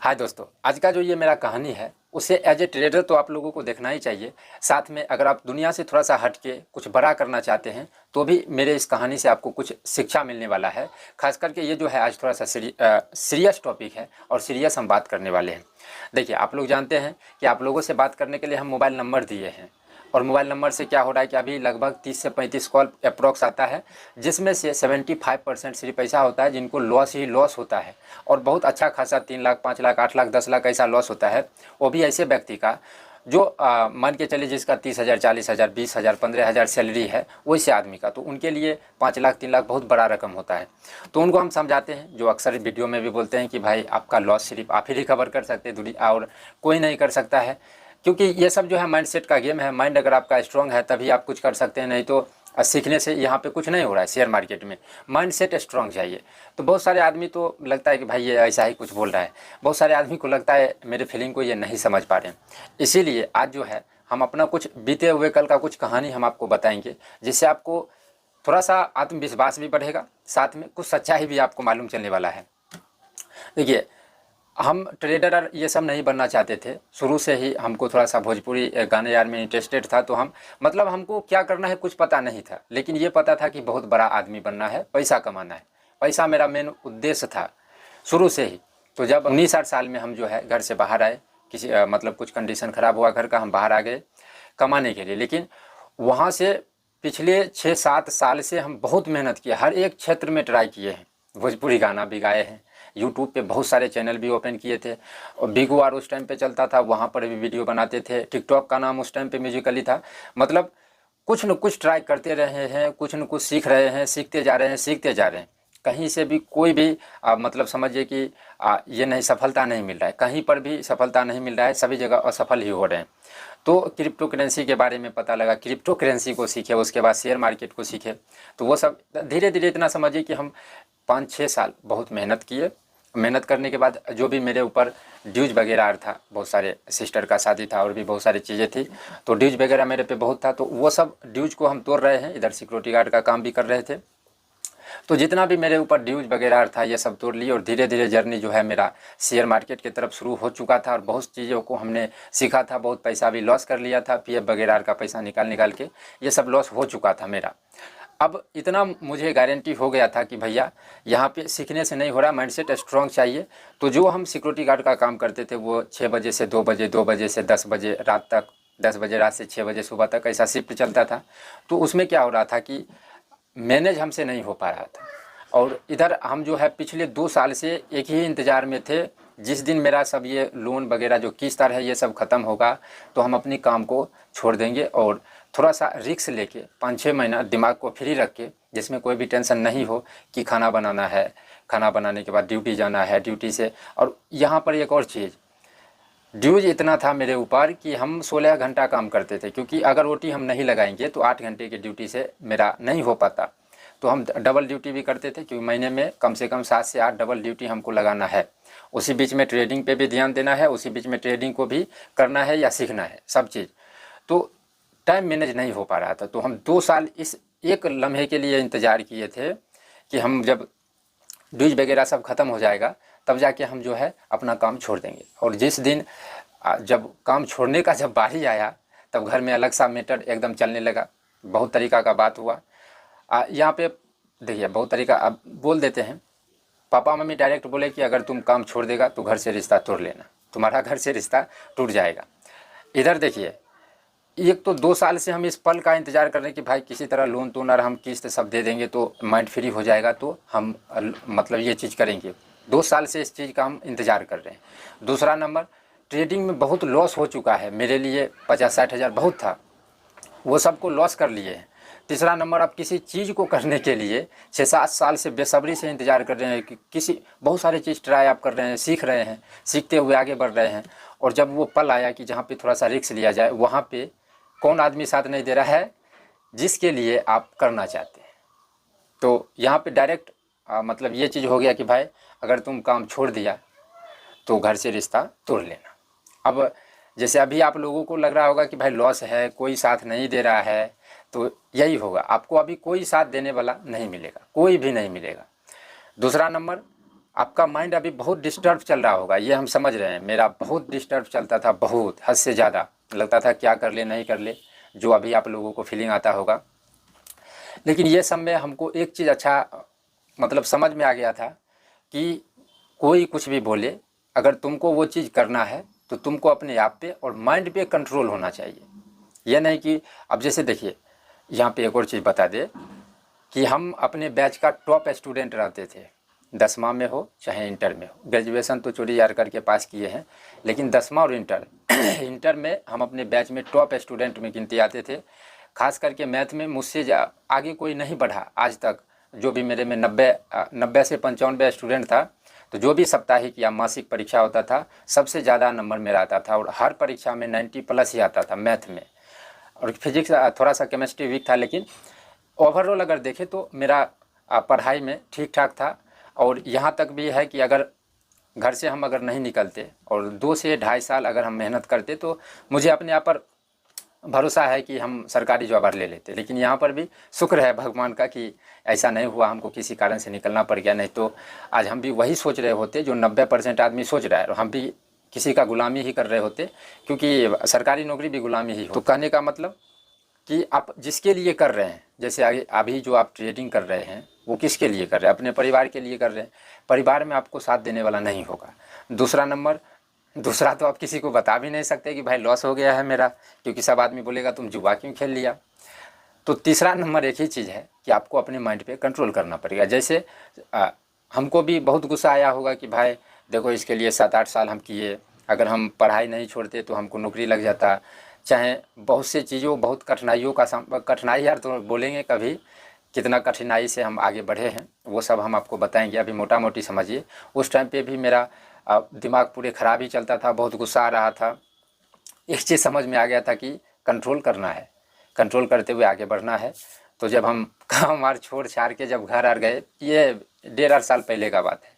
हाय दोस्तों, आज का जो ये मेरा कहानी है उसे एज ए ट्रेडर तो आप लोगों को देखना ही चाहिए। साथ में अगर आप दुनिया से थोड़ा सा हट के कुछ बड़ा करना चाहते हैं तो भी मेरे इस कहानी से आपको कुछ शिक्षा मिलने वाला है। खास करके ये जो है आज थोड़ा सा सीरियस टॉपिक है और सीरियस हम बात करने वाले हैं। देखिए, आप लोग जानते हैं कि आप लोगों से बात करने के लिए हम मोबाइल नंबर दिए हैं और मोबाइल नंबर से क्या हो रहा है कि अभी लगभग 30 से 35 कॉल अप्रॉक्स आता है, जिसमें से 75% सिर्फ ऐसा होता है जिनको लॉस ही लॉस होता है और बहुत अच्छा खासा 3 लाख 5 लाख 8 लाख 10 लाख ऐसा लॉस होता है। वो भी ऐसे व्यक्ति का जो मान के चलिए जिसका 30,000 40,000 20,000 15,000 सैलरी है, वैसे आदमी का तो उनके लिए 5 लाख 3 लाख बहुत बड़ा रकम होता है। तो उनको हम समझाते हैं, जो अक्सर वीडियो में भी बोलते हैं कि भाई आपका लॉस सिर्फ आप ही रिकवर कर सकते हैं, दुनिया और कोई नहीं कर सकता है। क्योंकि ये सब जो है माइंडसेट का गेम है। माइंड अगर आपका स्ट्रांग है तभी आप कुछ कर सकते हैं, नहीं तो सीखने से यहाँ पे कुछ नहीं हो रहा है। शेयर मार्केट में माइंडसेट स्ट्रांग चाहिए। तो बहुत सारे आदमी तो लगता है कि भाई ये ऐसा ही कुछ बोल रहा है, बहुत सारे आदमी को लगता है मेरे फीलिंग को ये नहीं समझ पा रहे हैं। इसीलिए आज जो है हम अपना कुछ बीते हुए कल का कुछ कहानी हम आपको बताएंगे, जिससे आपको थोड़ा सा आत्मविश्वास भी बढ़ेगा, साथ में कुछ सच्चाई भी आपको मालूम चलने वाला है। देखिए, हम ट्रेडर ये सब नहीं बनना चाहते थे। शुरू से ही हमको थोड़ा सा भोजपुरी गाने यार में इंटरेस्टेड था, तो हम मतलब हमको क्या करना है कुछ पता नहीं था, लेकिन ये पता था कि बहुत बड़ा आदमी बनना है, पैसा कमाना है। पैसा मेरा मेन उद्देश्य था शुरू से ही। तो जब 19-8 साल में हम जो है घर से बाहर आए, किसी मतलब कुछ कंडीशन ख़राब हुआ घर का, हम बाहर आ गए कमाने के लिए। लेकिन वहाँ से पिछले 6-7 साल से हम बहुत मेहनत किए, हर एक क्षेत्र में ट्राई किए हैं। भोजपुरी गाना भी गाए हैं, यूट्यूब पे बहुत सारे चैनल भी ओपन किए थे और बिगू आर उस टाइम पे चलता था, वहाँ पर भी वीडियो बनाते थे। टिकटॉक का नाम उस टाइम पे म्यूजिकली था। मतलब कुछ न कुछ ट्राई करते रहे हैं, कुछ न कुछ सीख रहे हैं, सीखते जा रहे हैं, सीखते जा रहे हैं। कहीं से भी कोई भी मतलब समझिए कि ये नहीं, सफलता नहीं मिल रहा है, कहीं पर भी सफलता नहीं मिल रहा है, सभी जगह असफल ही हो रहे हैं। तो क्रिप्टो करेंसी के बारे में पता लगा, क्रिप्टो करेंसी को सीखे, उसके बाद शेयर मार्केट को सीखे। तो वो सब धीरे धीरे इतना समझिए कि हम 5-6 साल बहुत मेहनत किए। मेहनत करने के बाद जो भी मेरे ऊपर ड्यूज वगैरह था, बहुत सारे सिस्टर का शादी था और भी बहुत सारी चीज़ें थी, तो ड्यूज वगैरह मेरे पे बहुत था। तो वो सब ड्यूज को हम तोड़ रहे हैं, इधर सिक्योरिटी गार्ड का काम भी कर रहे थे। तो जितना भी मेरे ऊपर ड्यूज वगैरह था ये सब तोड़ लिए और धीरे धीरे जर्नी जो है मेरा शेयर मार्केट की तरफ शुरू हो चुका था और बहुत चीज़ों को हमने सीखा था। बहुत पैसा भी लॉस कर लिया था, पीएफ वगैरह का पैसा निकाल निकाल के ये सब लॉस हो चुका था मेरा। अब इतना मुझे गारंटी हो गया था कि भैया यहाँ पे सीखने से नहीं हो रहा, माइंडसेट स्ट्रांग चाहिए। तो जो हम सिक्योरिटी गार्ड का काम करते थे वो 6 बजे से 2 बजे, 2 बजे से 10 बजे रात तक, 10 बजे रात से 6 बजे सुबह तक ऐसा शिफ्ट चलता था। तो उसमें क्या हो रहा था कि मैनेज हमसे नहीं हो पा रहा था। और इधर हम जो है पिछले 2 साल से एक ही इंतज़ार में थे, जिस दिन मेरा सब ये लोन वगैरह जो किस्त है ये सब ख़त्म होगा तो हम अपनी काम को छोड़ देंगे और थोड़ा सा रिस्क लेके 5-6 महीना दिमाग को फ्री रख के, जिसमें कोई भी टेंशन नहीं हो कि खाना बनाना है, खाना बनाने के बाद ड्यूटी जाना है, ड्यूटी से। और यहाँ पर एक और चीज़, ड्यूज इतना था मेरे ऊपर कि हम 16 घंटा काम करते थे, क्योंकि अगर ओटी हम नहीं लगाएंगे तो 8 घंटे की ड्यूटी से मेरा नहीं हो पाता। तो हम डबल ड्यूटी भी करते थे, क्योंकि महीने में कम से कम 7 से 8 डबल ड्यूटी हमको लगाना है। उसी बीच में ट्रेडिंग पे भी ध्यान देना है, उसी बीच में ट्रेडिंग को भी करना है या सीखना है, सब चीज़। तो टाइम मैनेज नहीं हो पा रहा था। तो हम 2 साल इस एक लम्हे के लिए इंतज़ार किए थे कि हम जब ड्यूज वगैरह सब ख़त्म हो जाएगा तब जाके हम जो है अपना काम छोड़ देंगे। और जिस दिन जब काम छोड़ने का जब बारी आया तब घर में अलग सा मैटर एकदम चलने लगा। बहुत तरीक़ा का बात हुआ। यहाँ पे देखिए, बहुत तरीका अब बोल देते हैं। पापा मम्मी डायरेक्ट बोले कि अगर तुम काम छोड़ देगा तो घर से रिश्ता तोड़ लेना, तुम्हारा घर से रिश्ता टूट जाएगा। इधर देखिए, एक तो 2 साल से हम इस पल का इंतज़ार कर रहे हैं कि भाई किसी तरह लोन तो और हम किस्त सब दे देंगे तो माइंड फ्री हो जाएगा, तो हम मतलब ये चीज़ करेंगे। 2 साल से इस चीज़ का हम इंतज़ार कर रहे हैं। दूसरा नंबर, ट्रेडिंग में बहुत लॉस हो चुका है मेरे लिए, 50-60 हज़ार बहुत था, वो सबको लॉस कर लिए हैं। तीसरा नंबर, अब किसी चीज़ को करने के लिए 6-7 साल से बेसब्री से इंतज़ार कर रहे हैं कि किसी बहुत सारी चीज़ ट्राई आप कर रहे हैं, सीख रहे हैं, सीखते हुए आगे बढ़ रहे हैं। और जब वो पल आया कि जहाँ पे थोड़ा सा रिस्क लिया जाए, वहाँ पे कौन आदमी साथ नहीं दे रहा है जिसके लिए आप करना चाहते हैं। तो यहाँ पे डायरेक्ट मतलब ये चीज़ हो गया कि भाई अगर तुम काम छोड़ दिया तो घर से रिश्ता तोड़ लेना। अब जैसे अभी आप लोगों को लग रहा होगा कि भाई लॉस है, कोई साथ नहीं दे रहा है, तो यही होगा, आपको अभी कोई साथ देने वाला नहीं मिलेगा, कोई भी नहीं मिलेगा। दूसरा नंबर, आपका माइंड अभी बहुत डिस्टर्ब चल रहा होगा, ये हम समझ रहे हैं। मेरा बहुत डिस्टर्ब चलता था, बहुत हद से ज़्यादा लगता था क्या कर ले नहीं कर ले, जो अभी आप लोगों को फीलिंग आता होगा। लेकिन ये सब में हमको एक चीज़ अच्छा मतलब समझ में आ गया था कि कोई कुछ भी बोले, अगर तुमको वो चीज़ करना है तो तुमको अपने आप पे और माइंड पे कंट्रोल होना चाहिए। ये नहीं कि अब जैसे देखिए यहाँ पे एक और चीज़ बता दे कि हम अपने बैच का टॉप स्टूडेंट रहते थे, 10वां में हो चाहे इंटर में हो। ग्रेजुएशन तो चोरी यार करके पास किए हैं, लेकिन 10वां और इंटर इंटर में हम अपने बैच में टॉप स्टूडेंट में गिनती आते थे। खास करके मैथ में मुझसे आगे कोई नहीं बढ़ा आज तक। जो भी मेरे में 90 से 95 स्टूडेंट था, तो जो भी साप्ताहिक या मासिक परीक्षा होता था सबसे ज़्यादा नंबर मेरा आता था, और हर परीक्षा में 90+ ही आता था मैथ में। और फिजिक्स थोड़ा सा केमिस्ट्री वीक था, लेकिन ओवरऑल अगर देखें तो मेरा पढ़ाई में ठीक ठाक था। और यहाँ तक भी है कि अगर घर से हम अगर नहीं निकलते और 2 से 2.5 साल अगर हम मेहनत करते तो मुझे अपने आप पर भरोसा है कि हम सरकारी जॉब ले लेते। लेकिन यहाँ पर भी शुक्र है भगवान का कि ऐसा नहीं हुआ, हमको किसी कारण से निकलना पड़ गया। नहीं तो आज हम भी वही सोच रहे होते जो 90% आदमी सोच रहा है, और हम भी किसी का गुलामी ही कर रहे होते, क्योंकि सरकारी नौकरी भी गुलामी ही हो। तो कहने का मतलब कि आप जिसके लिए कर रहे हैं, जैसे आगे अभी जो आप ट्रेडिंग कर रहे हैं वो किसके लिए कर रहे हैं? अपने परिवार के लिए कर रहे हैं। परिवार में आपको साथ देने वाला नहीं होगा। दूसरा तो आप किसी को बता भी नहीं सकते कि भाई लॉस हो गया है मेरा, क्योंकि सब आदमी बोलेगा तुम जुआ क्यों खेल लिया। तो तीसरा नंबर एक ही चीज़ है कि आपको अपने माइंड पे कंट्रोल करना पड़ेगा। जैसे हमको भी बहुत गुस्सा आया होगा कि भाई देखो इसके लिए 7-8 साल हम किए, अगर हम पढ़ाई नहीं छोड़ते तो हमको नौकरी लग जाता। चाहे बहुत से चीज़ों बहुत कठिनाइयों का कठिनाई यार तो बोलेंगे कभी कितना कठिनाई से हम आगे बढ़े हैं, वो सब हम आपको बताएंगे। अभी मोटा मोटी समझिए, उस टाइम पे भी मेरा दिमाग पूरे ख़राब ही चलता था, बहुत गुस्सा आ रहा था। एक चीज़ समझ में आ गया था कि कंट्रोल करना है, कंट्रोल करते हुए आगे बढ़ना है। तो जब हम काम वार छोड़ छाड़ के जब घर आ गए, ये 1.5 साल पहले का बात है,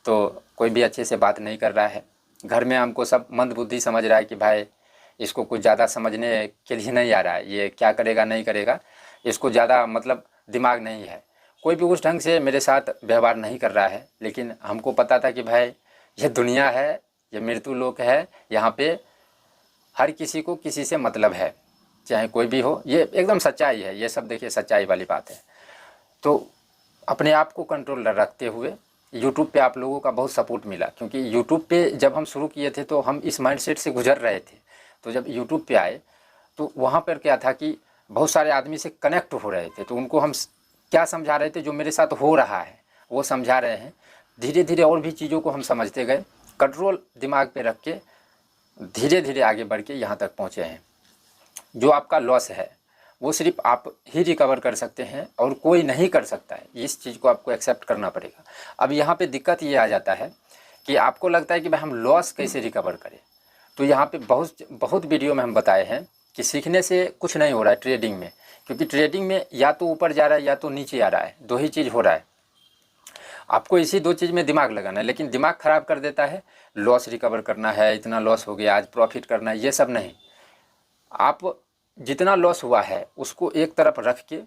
तो कोई भी अच्छे से बात नहीं कर रहा है। घर में हमको सब मंदबुद्धि समझ रहा है कि भाई इसको कुछ ज़्यादा समझने के लिए नहीं आ रहा है, ये क्या करेगा नहीं करेगा, इसको ज़्यादा मतलब दिमाग नहीं है। कोई भी उस ढंग से मेरे साथ व्यवहार नहीं कर रहा है। लेकिन हमको पता था कि भाई ये दुनिया है, ये मृत्यु लोक है, यहाँ पे हर किसी को किसी से मतलब है, चाहे कोई भी हो। ये एकदम सच्चाई है, ये सब देखिए सच्चाई वाली बात है। तो अपने आप को कंट्रोल रखते हुए यूट्यूब पे आप लोगों का बहुत सपोर्ट मिला, क्योंकि यूट्यूब पे जब हम शुरू किए थे तो हम इस माइंडसेट से गुजर रहे थे। तो जब यूट्यूब पे आए तो वहाँ पर क्या था कि बहुत सारे आदमी से कनेक्ट हो रहे थे, तो उनको हम क्या समझा रहे थे, जो मेरे साथ हो रहा है वो समझा रहे हैं। धीरे धीरे और भी चीज़ों को हम समझते गए, कंट्रोल दिमाग पे रख के धीरे धीरे आगे बढ़ के यहाँ तक पहुँचे हैं। जो आपका लॉस है वो सिर्फ आप ही रिकवर कर सकते हैं और कोई नहीं कर सकता है। इस चीज़ को आपको एक्सेप्ट करना पड़ेगा। अब यहाँ पे दिक्कत ये आ जाता है कि आपको लगता है कि भाई हम लॉस कैसे रिकवर करें। तो यहाँ पे बहुत वीडियो में हम बताए हैं कि सीखने से कुछ नहीं हो रहा है ट्रेडिंग में, क्योंकि ट्रेडिंग में या तो ऊपर जा रहा है या तो नीचे आ रहा है, 2 ही चीज़ हो रहा है। आपको इसी 2 चीज़ में दिमाग लगाना है, लेकिन दिमाग ख़राब कर देता है। लॉस रिकवर करना है, इतना लॉस हो गया आज प्रॉफिट करना है, ये सब नहीं। आप जितना लॉस हुआ है उसको एक तरफ रख के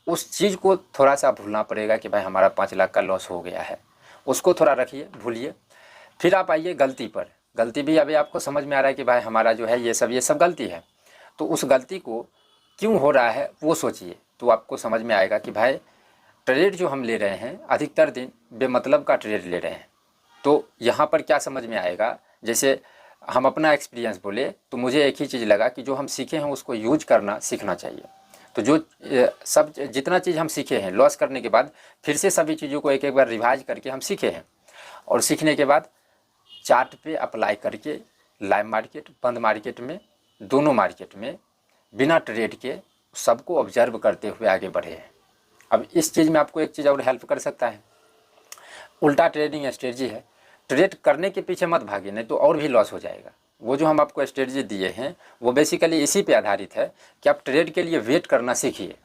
उस चीज़ को थोड़ा सा भूलना पड़ेगा कि भाई हमारा 5 लाख का लॉस हो गया है, उसको थोड़ा रखिए, भूलिए। फिर आप आइए गलती पर। गलती भी अभी आपको समझ में आ रहा है कि भाई हमारा जो है ये सब गलती है। तो उस गलती को क्यों हो रहा है वो सोचिए, तो आपको समझ में आएगा कि भाई ट्रेड जो हम ले रहे हैं अधिकतर दिन बेमतलब का ट्रेड ले रहे हैं। तो यहाँ पर क्या समझ में आएगा, जैसे हम अपना एक्सपीरियंस बोले तो मुझे एक ही चीज़ लगा कि जो हम सीखे हैं उसको यूज करना सीखना चाहिए। तो जो सब जितना चीज़ हम सीखे हैं लॉस करने के बाद फिर से सभी चीज़ों को एक एक बार रिवाइज करके हम सीखे हैं, और सीखने के बाद चार्ट पे अप्लाई करके लाइव मार्केट बंद मार्केट में दोनों मार्केट में बिना ट्रेड के सबको ऑब्जर्व करते हुए आगे बढ़े हैं। अब इस चीज़ में आपको एक चीज़ और हेल्प कर सकता है, उल्टा ट्रेडिंग स्ट्रेटजी है। ट्रेड करने के पीछे मत भागिए, नहीं तो और भी लॉस हो जाएगा। वो जो हम आपको स्ट्रेटजी दिए हैं वो बेसिकली इसी पे आधारित है कि आप ट्रेड के लिए वेट करना सीखिए।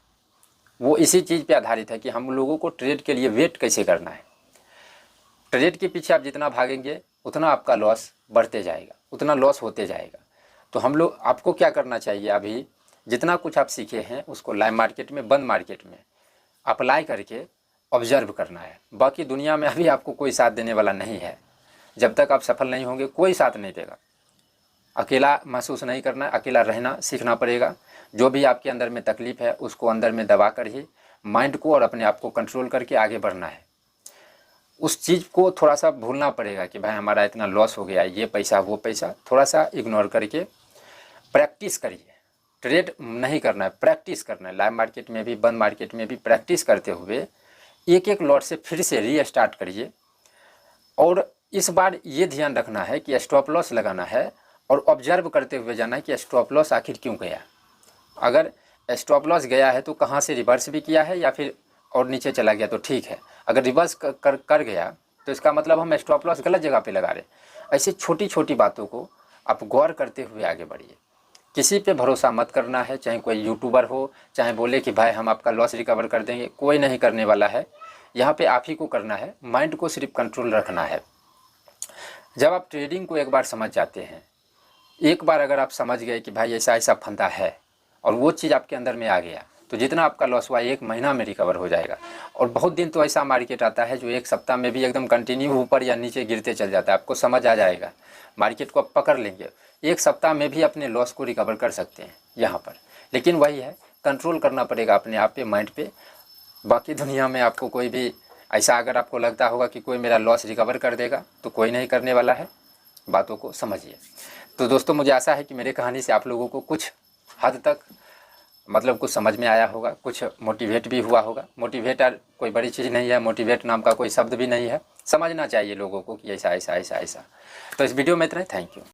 वो इसी चीज़ पे आधारित है कि हम लोगों को ट्रेड के लिए वेट कैसे करना है। ट्रेड के पीछे आप जितना भागेंगे उतना आपका लॉस बढ़ते जाएगा, उतना लॉस होते जाएगा। तो हम लोग आपको क्या करना चाहिए, अभी जितना कुछ आप सीखे हैं उसको लाइव मार्केट में बंद मार्केट में अप्लाई करके ऑब्जर्व करना है। बाकी दुनिया में अभी आपको कोई साथ देने वाला नहीं है। जब तक आप सफल नहीं होंगे कोई साथ नहीं देगा। अकेला महसूस नहीं करना है, अकेला रहना सीखना पड़ेगा। जो भी आपके अंदर में तकलीफ़ है उसको अंदर में दबा कर ही माइंड को और अपने आप को कंट्रोल करके आगे बढ़ना है। उस चीज़ को थोड़ा सा भूलना पड़ेगा कि भाई हमारा इतना लॉस हो गया, ये पैसा वो पैसा, थोड़ा सा इग्नोर करके प्रैक्टिस करिए। ट्रेड नहीं करना है, प्रैक्टिस करना है। लाइव मार्केट में भी, बंद मार्केट में भी प्रैक्टिस करते हुए एक एक लॉट से फिर से रीस्टार्ट करिए। और इस बार ये ध्यान रखना है कि स्टॉप लॉस लगाना है और ऑब्जर्व करते हुए जाना है कि स्टॉप लॉस आखिर क्यों गया। अगर स्टॉप लॉस गया है तो कहाँ से रिवर्स भी किया है या फिर और नीचे चला गया तो ठीक है। अगर रिवर्स कर गया तो इसका मतलब हम स्टॉप लॉस गलत जगह पे लगा रहे। ऐसी छोटी छोटी बातों को आप गौर करते हुए आगे बढ़िए। किसी पे भरोसा मत करना है, चाहे कोई यूट्यूबर हो, चाहे बोले कि भाई हम आपका लॉस रिकवर कर देंगे, कोई नहीं करने वाला है। यहाँ पे आप ही को करना है, माइंड को सिर्फ कंट्रोल रखना है। जब आप ट्रेडिंग को एक बार समझ जाते हैं, एक बार अगर आप समझ गए कि भाई ऐसा ऐसा फंदा है और वो चीज़ आपके अंदर में आ गया, तो जितना आपका लॉस हुआ 1 महीना में रिकवर हो जाएगा। और बहुत दिन तो ऐसा मार्केट आता है जो 1 सप्ताह में भी एकदम कंटिन्यू ऊपर या नीचे गिरते चल जाता है। आपको समझ आ जाएगा, मार्केट को आप पकड़ लेंगे, 1 सप्ताह में भी अपने लॉस को रिकवर कर सकते हैं यहाँ पर। लेकिन वही है, कंट्रोल करना पड़ेगा अपने आप पे, माइंड पे। बाकी दुनिया में आपको कोई भी ऐसा अगर आपको लगता होगा कि कोई मेरा लॉस रिकवर कर देगा, तो कोई नहीं करने वाला है। बातों को समझिए। तो दोस्तों, मुझे आशा है कि मेरी कहानी से आप लोगों को कुछ हद तक मतलब कुछ समझ में आया होगा, कुछ मोटिवेट भी हुआ होगा। मोटिवेटर कोई बड़ी चीज़ नहीं है, मोटिवेट नाम का कोई शब्द भी नहीं है। समझना चाहिए लोगों को कि ऐसा ऐसा ऐसा ऐसा। तो इस वीडियो में इतना ही। Thank you.